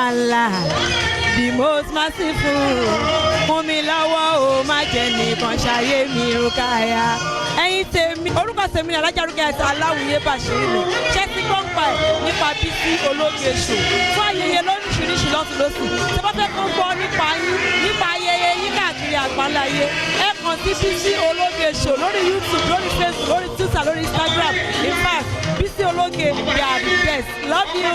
Allah, the most merciful. Fún mi lọ́wọ́ o má jẹ́ nìkan ṣayé mi Rukaya. Ẹ̀yin tèmi orúkọ tèmi ni Alájà Rukayat Aláwìyé Bàṣírí mi. Ṣé ti gbọ́ ń pa ẹ̀ nípa Bísí ológe ṣò? Fún ayẹyẹ lóríṣiríṣi lọ́tún lọ́sùn. Ṣé bá fẹ́ kó gbọ́ nípa yín nípa ayẹyẹ yín káàkiri àgbáláyé? Ẹ kàn sí Bísí ológe ṣò lórí YouTube, lórí Facebook, lórí Twitter, lórí Instagram. In fact, Bísí ológe they are the best. Love you.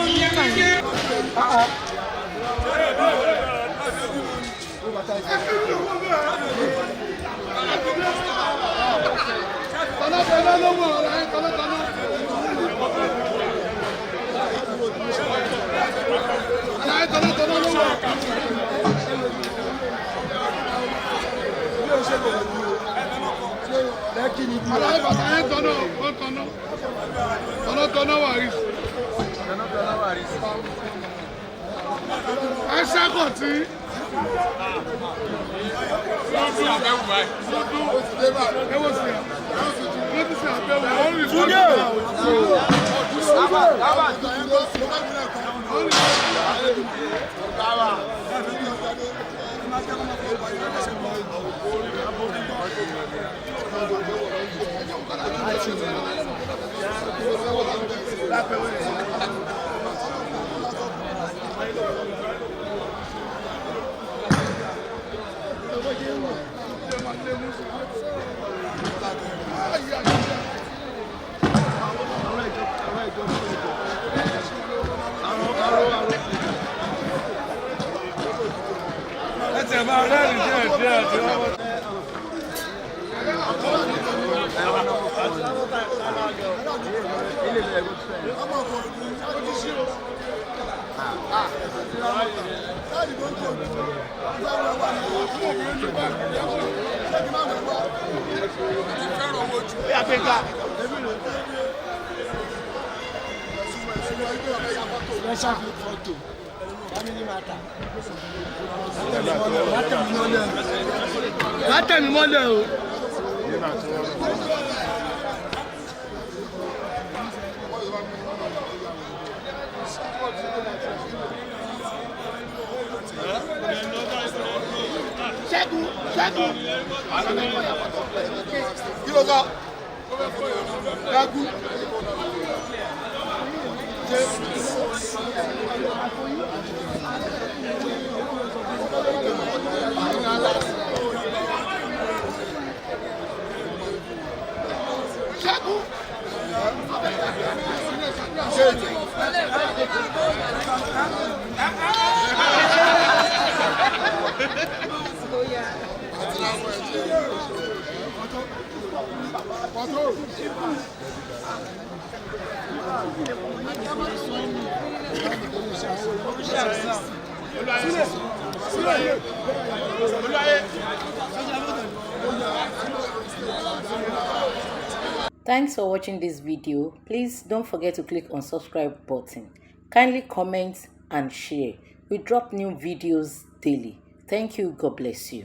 Thanks for watching this video. Please don't forget to click on subscribe button. Kindly comment and share. We drop new videos daily. Thank you. God bless you.